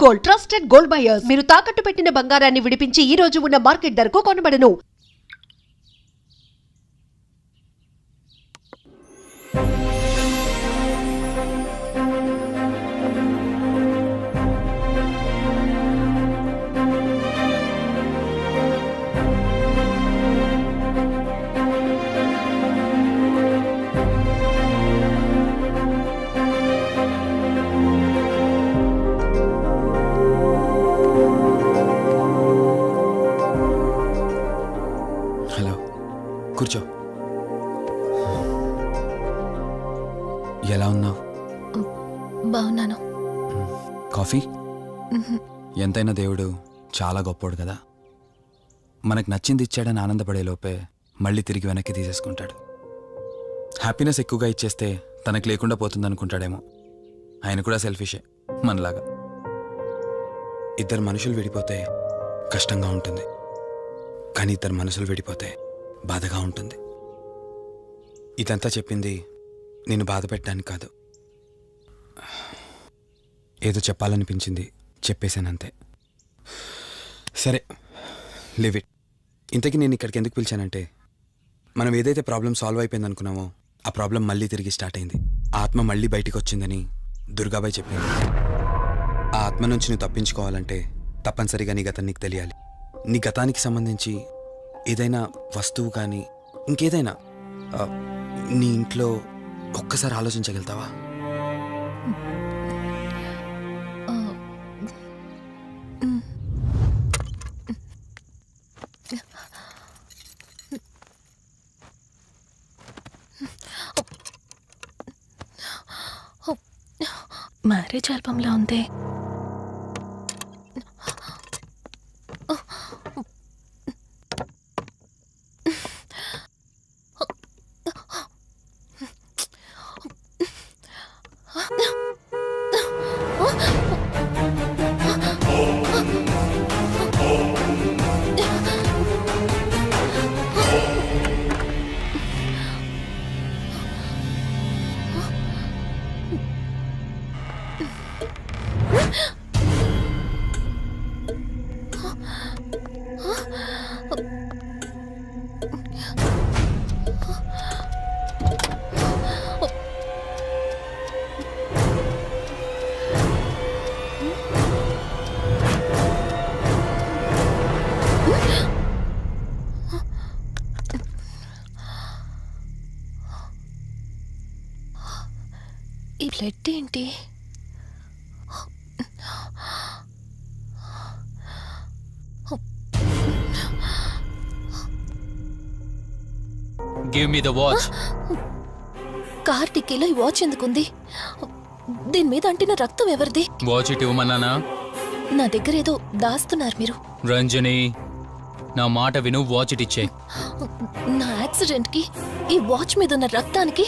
Gold, trusted gold buyers. మీరు తాకట్టు పెట్టిన బంగారాన్ని విడిపించి ఈ రోజు ఉన్న మార్కెట్ ధరకు కొనబడను. కూర్చో. ఎలా ఉన్నావు? బాగున్నాను. కాఫీ? ఎంతైనా దేవుడు చాలా గొప్పోడు కదా. మనకు నచ్చింది ఇచ్చాడని ఆనందపడే లోపే మళ్ళీ తిరిగి వెనక్కి తీసేసుకుంటాడు. హ్యాపీనెస్ ఎక్కువగా ఇచ్చేస్తే తనకు లేకుండా పోతుంది అనుకుంటాడేమో. ఆయన కూడా సెల్ఫిషే మనలాగా. ఇద్దరు మనుషులు విడిపోతే కష్టంగా ఉంటుంది, కానీ ఇద్దరు మనసులు విడిపోతే బాధగా ఉంటుంది. ఇదంతా చెప్పింది నేను బాధ పెట్టడానికి కాదు, ఏదో చెప్పాలనిపించింది చెప్పేశానంతే. సరే, లివ్ ఇట్. ఇంతకీ నేను ఇక్కడికి ఎందుకు పిలిచానంటే, మనం ఏదైతే ప్రాబ్లం సాల్వ్ అయిపోయింది అనుకున్నామో ఆ ప్రాబ్లం మళ్ళీ తిరిగి స్టార్ట్ అయింది. ఆ ఆత్మ మళ్ళీ బయటికి వచ్చిందని దుర్గాబాయ్ చెప్పింది. ఆ ఆత్మ నుంచి నువ్వు తప్పించుకోవాలంటే తప్పనిసరిగా నీ గతం నీకు తెలియాలి. నీ గతానికి సంబంధించి ఏదైనా వస్తువు కానీ ఇంకేదైనా నీ ఇంట్లో ఒక్కసారి ఆలోచించగలుగుతావా? మ్యారేజ్ ఆల్బంలా ఉంది. ఈ బ్లడ్ ఏంటి? Give me the watch. Car టిక్కీలో ఈ వాచ్ ఎందుకుంది? దీని మీద అంటిన రక్తం ఎవరిది? వాచ్ ఇటు ఇవ్వమన్నానా? నా దగ్గర ఏదో దాస్తున్నారు మీరు. రంజని, నా మాట విను, వాచ్ ఇటు ఇచ్చే. నా యాక్సిడెంట్ కి ఈ వాచ్ మీద ఉన్న రక్తానికి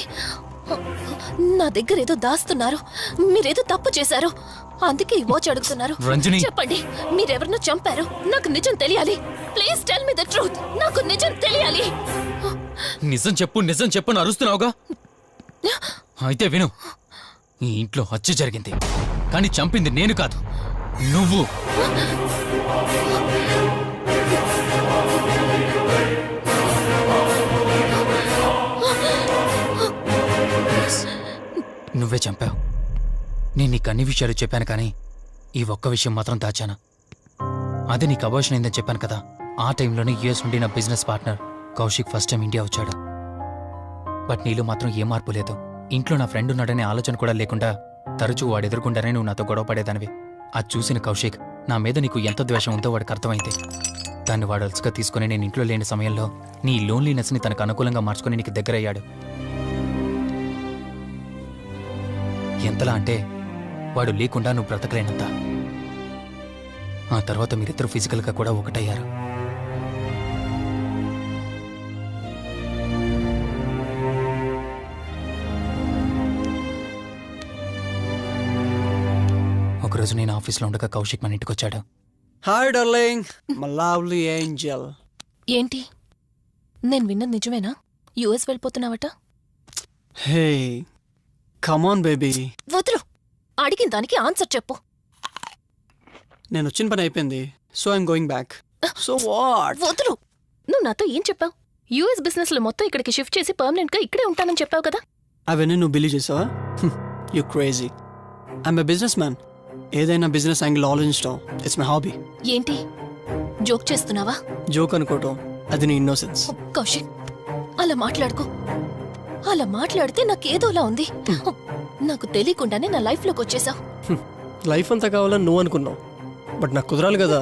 నా దగ్గర ఏదో దాస్తున్నారు. మీరేదో తప్పు చేశారు, అందుకే ఈ వాచ్ అడుగుతున్నారు. రంజని, చెప్పండి, మీరెవరినో చంపారు. నాకు నిజం తెలియాలి. Please tell me the truth. నాకు నిజం తెలియాలి. నిజం చెప్పు, నిజం చెప్పు అని అరుస్తున్నావుగా. అయితే విను, ఈ ఇంట్లో హత్య జరిగింది, కానీ చంపింది నేను కాదు, నువ్వు. నువ్వే చంపావు. నేను నీకు అన్ని విషయాలు చెప్పాను, కానీ ఈ ఒక్క విషయం మాత్రం దాచాను. అది నీకు అబార్షన్ అయిందని చెప్పాను కదా. ఆ టైంలోనే యూఎస్ నుండి నా business partner Kaushik first time India వచ్చాడు. బట్ నీలో మాత్రం ఏ మార్పు లేదు. ఇంట్లో నా ఫ్రెండ్ ఉన్నాడనే ఆలోచన కూడా లేకుండా తరచూ వాడు ఎదుర్కొంటానే నువ్వు నాతో గొడవ పడేదానివి. అది చూసిన కౌశిక్ నా మీద నీకు ఎంత ద్వేషం ఉందో వాడికి అర్థమైంది. దాన్ని వాడు అలసుగా తీసుకుని నేను ఇంట్లో లేని సమయంలో నీ లోన్లీనెస్ని తనకు అనుకూలంగా మార్చుకుని నీకు దగ్గరయ్యాడు. ఎంతలా అంటే వాడు లేకుండా నువ్వు బ్రతకలేనంత. ఆ తర్వాత మీరిద్దరు ఫిజికల్గా కూడా ఒకటయ్యారు. ఒకరోజు నేను ఆఫీస్లో ఉండగా కౌశిక్ మన ఇంటికి వచ్చాడు. Hi darling, my lovely angel. ఏంటి, నేను విన్నది నిజమేనా? యుఎస్ వెళ్ళిపోతున్నావట? Hey come on baby. వదులు, అడిగిన దానికి ఆన్సర్ చెప్పు. నేను వచ్చిన పని అయిపోయింది, so I'm going back. So what? వదులు. నువ్వు నాతో ఏం చెప్పావు? యూఎస్ బిజినెస్ లో మొత్తం ఇక్కడికి షిఫ్ట్ చేసి పర్మనెంట్ గా ఇక్కడే ఉంటానని చెప్పావు కదా. అవన్నీ నువ్వు బిలీవ్ చేసావా? You crazy. I'm a business man. ఏదైనా బిజినెస్ యాంగిల్ ఆలోచించడం ఇట్స్ మై హాబీ. ఏంటి జోక్ చేస్తున్నావా? జోక్ అనుకోవటం అది నీ ఇన్నోసెన్స్. కౌశిక్, అలా మాట్లాడుకో. అలా మాట్లాడితే నాకేదోలా ఉంది. నాకు తెలియకుండానే నా లైఫ్ లోకి వచ్చేసావు. లైఫ్ అంతా కావాలని నువ్వు అనుకున్నావు, బట్ నాకు కుదరాలి కదా.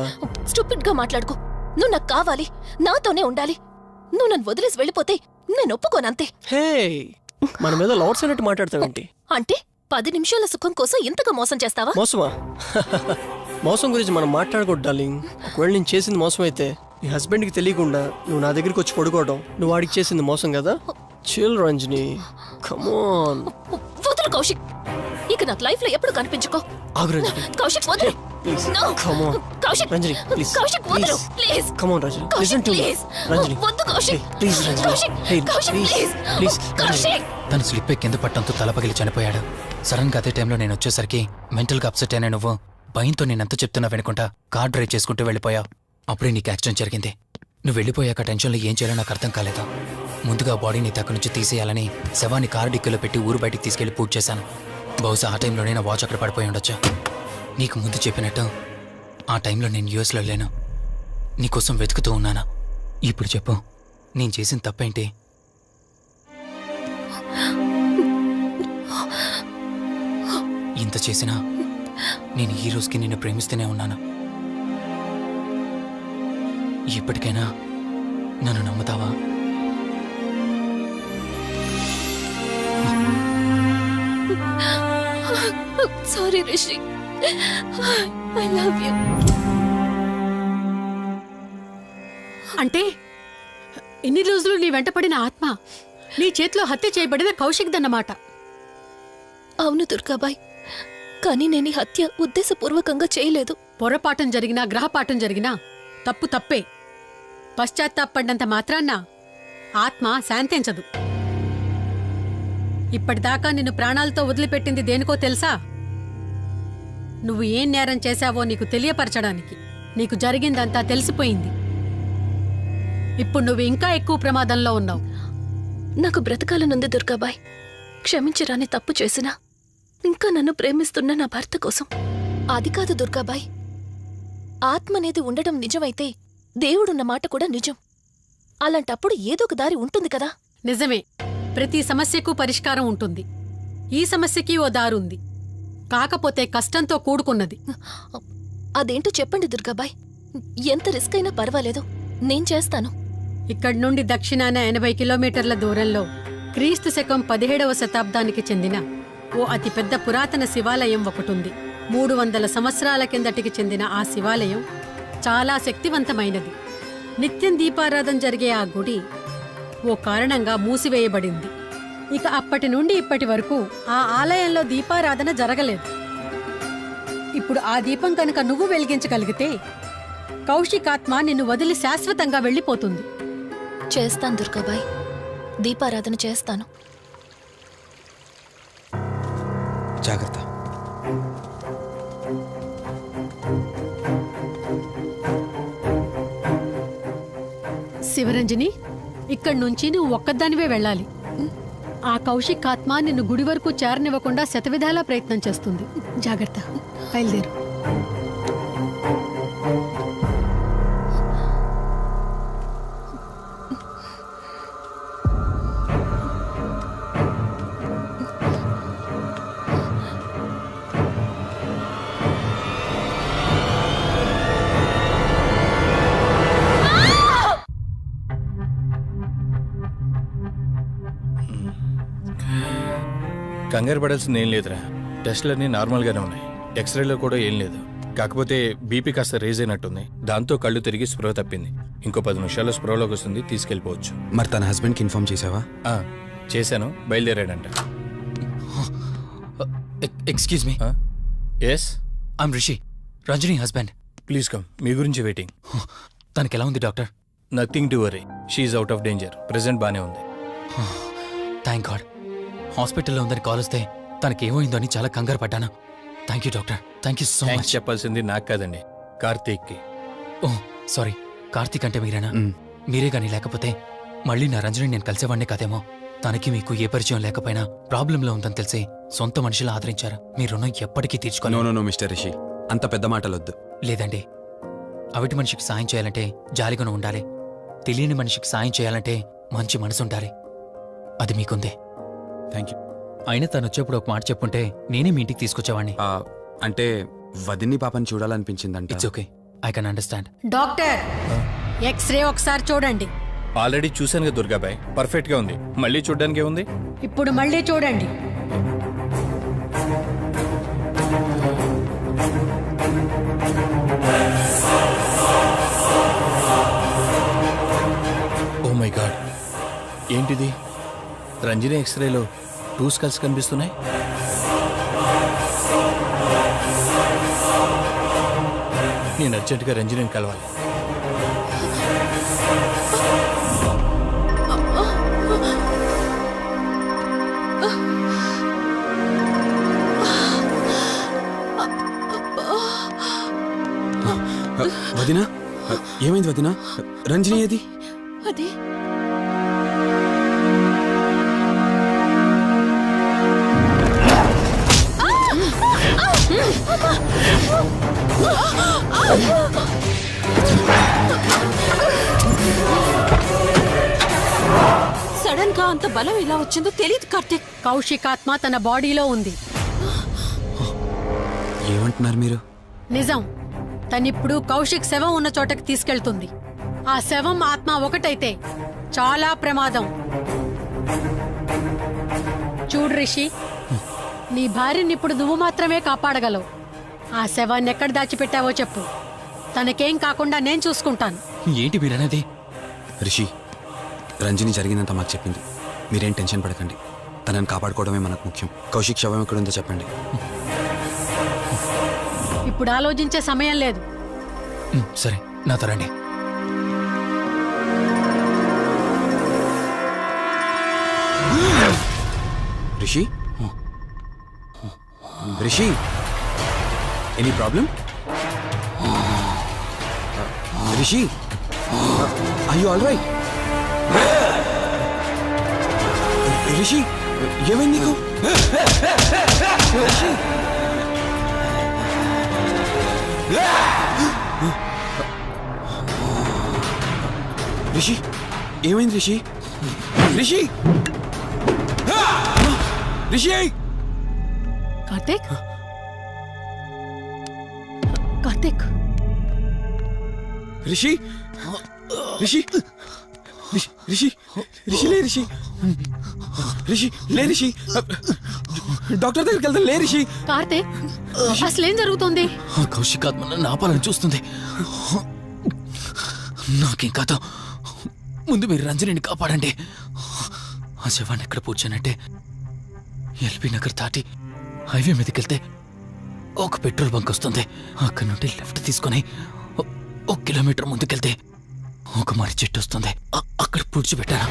స్టూపిడ్ గా మాట్లాడుకో. నువ్వు నాకు కావాలి, నాతోనే ఉండాలి. నువ్వు నన్ను వదిలేసి వెళ్ళిపోతే నేను ఒప్పుకోనంతే. హే, మన మీద లవర్స్ అన్నట్టు మాట్లాడతావేంటి? అంటే 10 నిమిషాల సుఖం కోసం ఇంతగా మోసం చేస్తావా? మోసమా? మోసం గురించి మనం మాట్లాడకూడదు డార్లింగ్. ఒకవేళ నేను చేసింది మోసం అయితే నీ హస్బెండ్కి తెలియకుండా నువ్వు నా దగ్గరికి వచ్చి పడుకోవడం నువ్వు వాడికి చేసింది మోసం కదా. Chill Ranjani, come on. వదులు కౌశిక్, ఇక నాకు లైఫ్ లో ఎప్పుడు కనిపించుకో. ఆగు రంజని, కౌశిక్ వదులు. Please. No. Come on Kaushik, Ranjani, please. Kaushik వదులు please. Come on Ranjani, Kaushik listen to me. Please. Ranjani, వద్దు Kaushik. Please Ranjani. Kaushik, hey, Kaushik please, please. Please. Kaushik. తను స్లిప్ అయి కింద పట్టడంతో తలపగిలి చనిపోయాడు. సడన్ గా అదే టైంలో నేను వచ్చేసరికి మెంటల్ గా అప్సెట్ అయినా నువ్వు భయంతో నేనెంత చెప్తున్నా వినుకుంటా కార్ డ్రైవ్ చేసుకుంటూ వెళ్ళిపోయావు. అప్పుడే నీకు యాక్సిడెంట్ జరిగింది. నువ్వు వెళ్ళిపోయాక టెన్షన్లో ఏం చేయాలో నాకు అర్థం కాలేదు. ముందుగా బాడీని అక్కడి నుంచి తీసేయాలని శవాన్ని కారు డిక్కీలో పెట్టి ఊరు బయటికి తీసుకెళ్లి పూజ చేశాను. బహుశా ఆ టైంలోనే నా వాచ్ అక్కడ పడిపోయి ఉండొచ్చు. నీకు ముందు చెప్పినట్టు ఆ టైంలో నేను యూఎస్లో లేను. నీకోసం వెతుకుతూ ఉన్నాను. ఇప్పుడు చెప్పు, నేను చేసిన తప్పేంటి? ఇంత చేసినా నేను ఈ రోజుకి నిన్ను ప్రేమిస్తూనే ఉన్నాను. ఇప్పటికైనా నన్ను నమ్ముతావా? Sorry Rishi, I love you. అంటే ఇన్ని రోజులు నీ వెంటపడిన ఆత్మ నీ చేతిలో హత్య చేయబడిన కౌశిక్ దన్నమాట. అవును దుర్గాబాయ్, కానీ నేను ఈ హత్య ఉద్దేశపూర్వకంగా చేయలేదు. పొరపాఠం జరిగినా గ్రహపాఠం జరిగినా తప్పు తప్పే. పశ్చాత్తాపడినంత మాత్రాన్న ఆత్మ శాంతించదు. ఇప్పటిదాకా నిన్ను ప్రాణాలతో వదిలిపెట్టింది దేనికో తెలుసా? నువ్వు ఏం నేరం చేశావో నీకు తెలియపరచడానికి. నీకు జరిగిందంతా తెలిసిపోయింది. ఇప్పుడు నువ్వు ఇంకా ఎక్కువ ప్రమాదంలో ఉన్నావు. నాకు బ్రతకాలనుంది దుర్గాబాయ్. క్షమించరాని తప్పు చేసినా ఇంకా నన్ను ప్రేమిస్తున్న నా భర్త కోసం. అది కాదు దుర్గాబాయ్, ఆత్మ అనేది ఉండడం నిజమైతే దేవుడున్న మాట కూడా నిజం. అలాంటప్పుడు ఏదో ఒక దారి ఉంటుంది కదా. నిజమే, ప్రతి సమస్యకు పరిష్కారం ఉంటుంది. ఈ సమస్యకి ఓ దారుంది, కాకపోతే కష్టంతో కూడుకున్నది. అదేంటో చెప్పండి దుర్గాబాయ్. ఎంత రిస్క్ అయినా పర్వాలేదు, నేను చేస్తాను. ఇక్కడి నుండి దక్షిణాన 80 కిలోమీటర్ల దూరంలో క్రీస్తు శకం 17వ శతాబ్దానికి చెందిన ఓ అతిపెద్ద పురాతన శివాలయం ఒకటుంది. 300 సంవత్సరాల కిందటికి చెందిన ఆ శివాలయం చాలా శక్తివంతమైనది. నిత్యం దీపారాధన జరిగే ఆ గుడి ఓ కారణంగా మూసివేయబడింది. ఇక అప్పటి నుండి ఇప్పటి వరకు ఆ ఆలయంలో దీపారాధన జరగలేదు. ఇప్పుడు ఆ దీపం కనుక నువ్వు వెలిగించగలిగితే కౌశికాత్మ నిన్ను వదిలి శాశ్వతంగా వెళ్ళిపోతుంది. చేస్తాను దుర్గాబాయ్, దీపారాధన చేస్తాను. జాగ్రత్త. శివరంజని, ఇక్కడి నుంచి నువ్వు ఒక్కదానివే వెళ్ళాలి. ఆ కౌశిక్ ఆత్మ నిన్ను గుడి వరకు చేరనివ్వకుండా శతవిధాలా ప్రయత్నం చేస్తుంది. జాగ్రత్త, బయలుదేరు. కంగారు పడాల్సింది ఏం లేదురా. టెస్టులన్నీ నార్మల్గానే ఉన్నాయి. ఎక్స్రేలో కూడా ఏం లేదు. కాకపోతే బీపీ కాస్త రేజ్ అయినట్టుంది. దాంతో కళ్ళు తిరిగి స్పృహ తప్పింది. ఇంకో 10 నిమిషాల్లో స్పృహలోకి వస్తుంది, తీసుకెళ్ళిపోవచ్చు. మరి తన హస్బెండ్కి ఇన్ఫార్మ్ చేసావా? చేశాను, బయలుదేరాడంట. Excuse me. Yes, I'm Rishi, Ranjani husband. Please come. మీ గురించి వెయిటింగ్. తనకి ఎలా ఉంది doctor? Nothing to worry. She's out of danger. Present బానే ఉంది. Thank God. హాస్పిటల్లో ఉందని కాల్ వస్తే తనకేమైందో అని చాలా కంగారు పడ్డాను. Thank you doctor, thank you so thanks much. చెప్పాల్సింది నాకు కాదండి, కార్తీక్కి. ఓ సారీ, కార్తీక్ అంటే మీరేనా? మ్, మీరే గాని లేకపోతే మళ్ళీ నా రంజని నేను కలిసేవాడిని కాదేమో. తనకి మీకు ఏ పరిచయం లేకపోయినా ప్రాబ్లంలో ఉందని తెలిసి సొంత మనుషులు ఆదరించారు. మీ రుణం ఎప్పటికీ నో తీర్చుకోను. నో నో మిస్టర్ రిషి, అంత పెద్ద మాటలొద్దు. లేదండి, అవిటి మనిషికి సాయం చేయాలంటే జాలిగాను ఉండాలి. తెలియని మనిషికి సాయం చేయాలంటే మంచి మనసు ఉండాలి. అది మీకుంది. Thank you. అయినా తను వచ్చేప్పుడు ఒక మాట చెప్పుంటే నేనే మీ ఇంటికి తీసుకొచ్చేవాడిని. అంటే వదిన్ని పాపని చూడాలనిపించిందంట. It's okay, I can understand. Doctor x-ray ఒకసారి చూడండి. ఆల్రెడీ చూశాను కదా దుర్గాబాయ్, పర్ఫెక్ట్గా ఉంది. మళ్ళీ చూడ్డానికి ఏముంది? ఇప్పుడు మళ్ళీ చూడండి. ఓ మై గాడ్, ఏంటిది? రంజని ఎక్స్రేలో 2 స్కల్స్ కనిపిస్తున్నాయి. నేను అర్జెంటుగా రంజనిని కలవాలి. వదినా, ఏమైంది వదినా? రంజని ఏది? అదే సడన్ గా అంత బలం ఎలా వచ్చిందో తెలియదు కార్తీక్. కౌశిక్ ఆత్మ తన బాడీలో ఉంది. ఏమంటున్నారు మీరు? నిజం. తనిప్పుడు కౌశిక్ శవం ఉన్న చోటకి తీసుకెళ్తుంది. ఆ శవం ఆత్మ ఒకటైతే చాలా ప్రమాదం. చూడు రిషి, నీ భార్యని ఇప్పుడు నువ్వు మాత్రమే కాపాడగలవు. ఆ శవాన్ని ఎక్కడ దాచిపెట్టావో చెప్పు. తనకేం కాకుండా నేను చూసుకుంటాను. ఏంటి మీరనేది? రిషి, రంజని జరిగిందంతా మాకు చెప్పింది. మీరేం టెన్షన్ పడకండి. తనని కాపాడుకోవడమే మనకు ముఖ్యం. కౌశిక్ శవం ఎక్కడుందో చెప్పండి. ఇప్పుడు ఆలోచించే సమయం లేదు. సరే, నాతో రండి. Rishi, Rishi, any problem? Rishi, are you all right? Rishi, ఏమైంది నీకు? రిషి, రిషి, ఏమైంది రిషి? రిషి, రిషి, కార్తీక్, కార్తీక్, రిషి, రిషి, రిషి, రిషి, లే రిషి, రిషి, లే రిషి, డాక్టర్ దగ్గరికి వెళ్తాం. లే రిషి. కార్తీక్, అసలేం జరుగుతుంది? ఆ కౌశిక్ ఆత్మ నన్ను ఆపాలని చూస్తుంది. నాకేం కాదు, ముందు మీరు రంజనిని కాపాడండి. ఆ శవాన్ని ఎక్కడ పూడ్చానంటే ఎల్బీ నగర్ దాటి హైవే మీదకి వెళ్తే ఒక పెట్రోల్ బంక్ వస్తుంది. అక్కడి నుండి లెఫ్ట్ తీసుకొని 1 కిలోమీటర్ ముందుకెళ్తే ఒక మర్రి చెట్టు వస్తుంది. అక్కడ పూడ్చిపెట్టాను.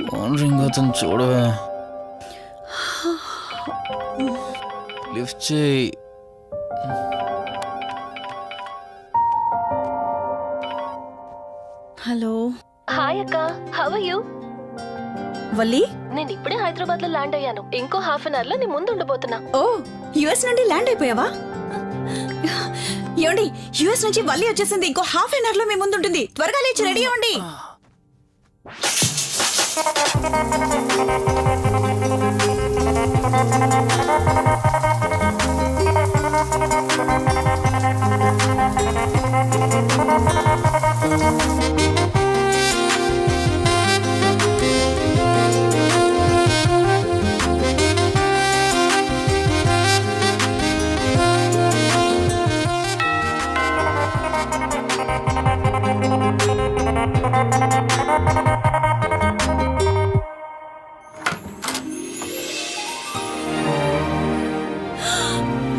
ఫోన్ రింగ్ అవుతుంది, చూడవే. లిఫ్ట్ చేయి. హలో హాయ్ అక్క, హౌ ఆర్ యు? వల్లి. నేను ఇప్పుడే హైదరాబాద్ లో ల్యాండ్ అయ్యాను. ఇంకో హాఫ్ అన్ అవర్ లో నీ ముందు ఉండబోతున్నా. ఓ, యుఎస్ నుండి ల్యాండ్ అయిపోయావా? ఏమండి, యుఎస్ నుంచి వల్లి వచ్చేసింది. ఇంకో హాఫ్ అన్ అవర్ లో మీ ముందు ఉంటుంది. త్వరగా లేచి రెడీ అవ్వండి.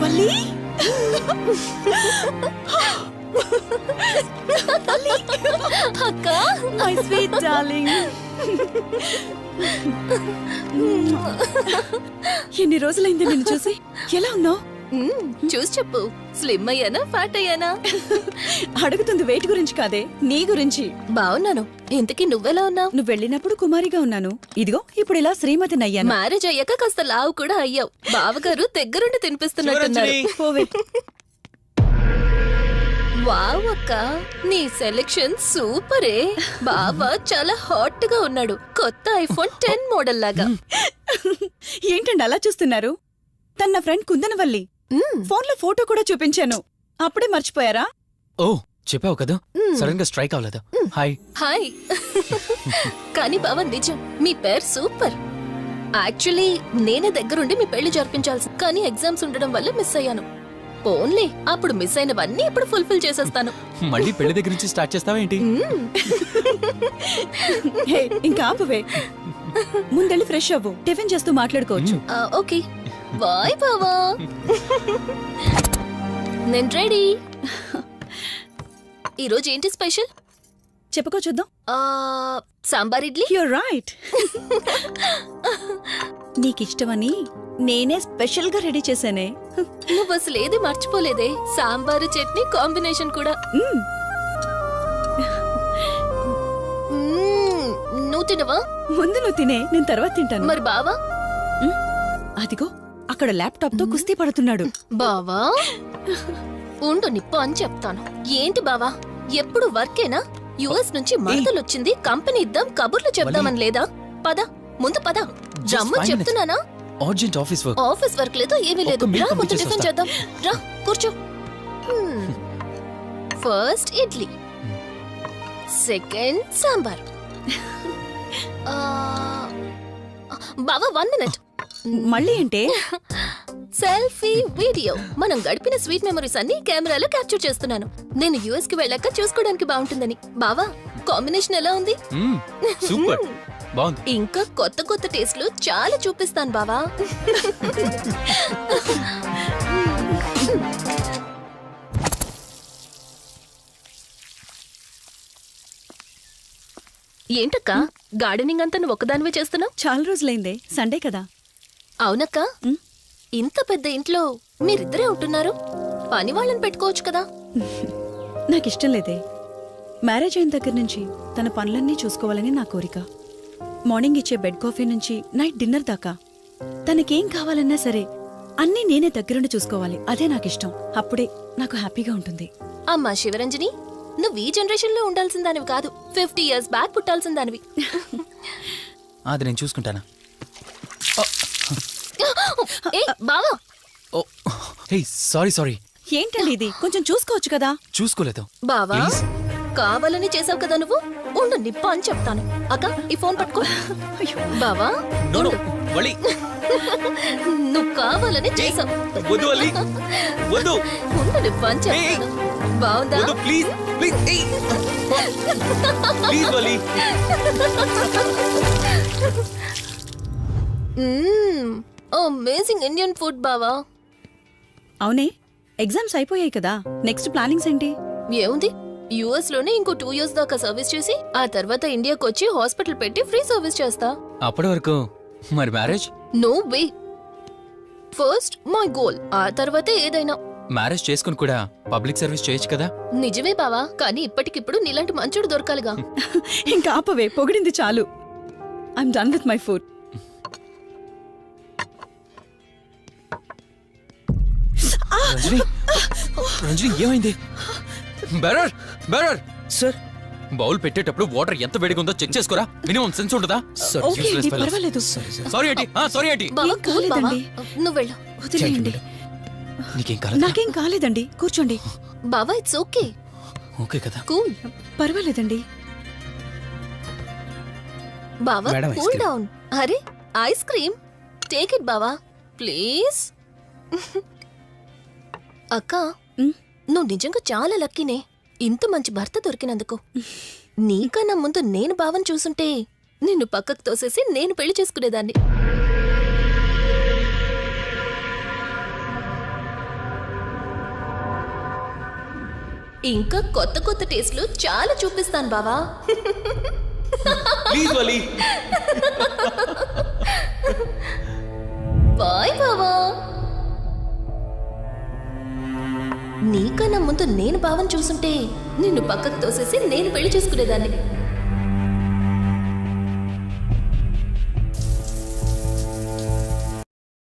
వల్లి, అక్క, మై స్వీట్ డార్లింగ్. ఎన్ని రోజులైంది నిన్ను చూసి. ఎలా ఉన్నావు? చూసి చెప్పు. స్లిమ్ అయ్యానా, ఫ్యాట్ అయ్యానా? అడుగుతుంది వెయిట్ గురించి కాదే, నీ గురించి. బాగున్నాను. ఇంతకీ నువ్వెలా ఉన్నావు? నువ్వు వెళ్ళినప్పుడు కుమారిగా ఉన్నాను. ఇదిగో ఇప్పుడు ఇలా శ్రీమతిని అయ్యాను. మ్యారేజ్ అయ్యాక కాస్త లావు కూడా అయ్యావు. బావగారు దగ్గరుండి తినిపిస్తున్నట్టున్నారు. పోవే. వావ్ అక్క, నీ సెలెక్షన్ సూపరే. బావ చాలా హాట్ గా ఉన్నాడు. కొత్త ఐఫోన్ 10 మోడల్ లాగా. ఏంటండి అలా చూస్తున్నారు? తన నా ఫ్రెండ్ కుందనవల్లి. ఫోన్ లో ఫోటో కూడా చూపించాను. అప్పుడే మర్చిపోయారా? ఓ, చెప్పావు కదా, సడన్ గా స్ట్రైక్ అవ్వలేదు. హాయ్. హాయ్. కానీ బావ నిజం, మీ పేరు సూపర్. యాక్చువల్లీ నేనే దగ్గరుండి మీ పెళ్లి జరిపించాల్సి, కానీ ఎగ్జామ్స్ ఉండడం వల్ల మిస్ అయ్యాను. ఓన్లీ అప్పుడు మిస్ అయినవన్నీ ఇప్పుడు ఫుల్ఫిల్ చేసేస్తాను. మళ్ళీ పెళ్లి దగ్గర నుంచి స్టార్ట్ చేస్తావా ఏంటి? హే, ఇంకా ఆపువే. ముందెళ్ళి ఫ్రెష్ అవ్వు. టిఫిన్ చేస్తూ మాట్లాడుకోవచ్చు. ఓకే బాయ్ బావా. నేను రెడీ. ఈరోజు ఏంటి స్పెషల్? చెప్పుకో చూద్దాం. సాంబార్ ఇడ్లీ. You're right. నీకిష్టమని నేనే స్పెషల్ గా రెడీ చేశానే. నువ్వు అసలు ఏది మర్చిపోలేదే. సాంబారు చట్నీ కాంబినేషన్ కూడా. నువ్వు తినవా? ముందు నువ్వు తినే, నేను తర్వాత తింటాను. మరి బావా? అదిగో అక్కడ ల్యాప్టాప్ తో కుస్తీ పడుతున్నాడు. బావా ఉండు, నిప్పు అని చెప్తాను. ఏంటి బావా, ఎప్పుడు వర్కేనా? యుఎస్ నుంచి మరదలొచ్చింది, కంపెనీ ఇద్దాం, కబుర్లు చెప్దామని లేదా? పద ముందు పద. రమ్ము చెప్తున్నానా? Urgent office work. Office work లేదు, ఏమీ లేదు. రా ముందు టిఫిన్ చేద్దాం. రా కూర్చో. First idli, second sambar. బావా 1 మినిట్. మళ్ళీ ఏంటే? Selfie video. మనం గడిపిన స్వీట్ మెమరీస్ అన్ని కెమెరాలో క్యాప్చర్ చేస్తున్నాను. నేను యుఎస్ కి వెళ్ళాక చూసుకోవడానికి బాగుంటుందని. బావా కాంబినేషన్ ఎలా ఉంది? సూపర్, బాగుంది. ఇంకా కొత్త కొత్త టేస్ట్లు చాలా చూపిస్తాను బావా. ఏంటక్క, గార్డెనింగ్ అంతా నువ్వు ఒక్కదానివే చేస్తున్నావు? చాలా రోజులైందే, సండే కదా. అవునక్క, ఇంత పెద్ద ఇంట్లో మీరిద్దరే ఉంటున్నారు. పని వాళ్ళని పెట్టుకోవచ్చు కదా. నాకిష్టం లేదే. మ్యారేజ్ అయిన దగ్గర నుంచి తన పనులన్నీ చూసుకోవాలని నా కోరిక. మార్నింగ్ ఇచ్చే బెడ్ కాఫీ నుంచి నైట్ డిన్నర్ దాకా తనకేం కావాలన్నా సరే అన్నీ నేనే దగ్గరుండి చూసుకోవాలి. అదే నాకిష్టం. అప్పుడే నాకు హ్యాపీగా ఉంటుంది. అమ్మా శివరంజని, నువ్వు ఈ జనరేషన్ లో ఉండాల్సిన దానివి కాదు. 50 years బ్యాక్ పుట్టాల్సిన దానివి. అది నేను చూసుకుంటానా? ఏ బావా. ఓ హే, సారీ. ఏంటండి ఇది? కొంచెం చూసుకోవచ్చు కదా. చూసుకోలేదు. బావా Please. కావాలని చేసావు కదా నువ్వు. ఉండు నిప్ప అని చెప్తాను. అక్క ఈ ఫోన్ పట్టుకో. బావా ఉండు. నువ్వు కావాలని చేసావు. ఉండు నిప్ప అని చెప్తాను. బావుందా? అమేజింగ్ ఇండియన్ ఫుడ్ బావా. అవునే, ఎగ్జామ్స్ అయిపోయాయి కదా. నెక్స్ట్ ప్లానింగ్స్ ఏంటి? ఏముంది, యుఎస్ లోనే ఇంకో 2 years దాకా సర్వీస్ చేసి ఆ తర్వాత ఇండియాకి వచ్చి హాస్పిటల్ పెట్టి ఫ్రీ సర్వీస్ చేస్తా. అప్పటి వరకు మరి marriage? No way. First my goal, ఆ తర్వాతే ఏదైనా. మ్యారేజ్ చేసుకుని కూడా పబ్లిక్ సర్వీస్ చేయొచ్చు కదా. నిజమే బావా, కానీ ఇప్పటికిప్పుడు నీలాంటి మంచోడు దొరకాలిగా. ఇంకా ఆపవే, పొగిడింది చాలు. I'm done with my food. Ranjani, Ranjani ఏమైంది? బెరర్ బెరర్ సార్ బౌల్ పెట్టేటప్పుడు వాటర్ ఎంత వేడిగా ఉందో చెక్ చేసుకోరా. మినిమం సెన్స్ ఉంటుందా? ఓకే అండి, పర్వాలేదు. సారీ ఏంటి, సారీ ఏంటి. బావా, ఏం కూల్ బావా. కాలేదండి. నువ్వు వెళ్ళు. వదిలేయండి. నీకేం కాలేదు? నాకేం కాలేదండి, కూర్చోండి. బావా, ఇట్స్ ఓకే, ఓకే కదా. కూల్. పర్వాలేదండి. బావా, madam, ice cool cream. Down. అరే, ఐస్ క్రీమ్, టేక్ ఇట్ బావా ప్లీజ్. అక్క, ఉమ్. నువ్వు నిజంగా చాలా లక్కీనే, ఇంత మంచి భర్త దొరికినందుకు. నీకన్నా ముందు నేను బావని చూసుంటే నిన్ను పక్కకు తోసేసి నేను పెళ్లి చేసుకునేదాన్ని. ఇంకా కొత్త కొత్త టేస్ట్లు చాలా చూపిస్తాను బావా. Please Vali. బాయ్ బావా. నీకన్నా ముందు నేను బావని చూసుంటే నిన్ను పక్కకు తోసేసి నేను పెళ్లి చేసుకునేదాన్ని.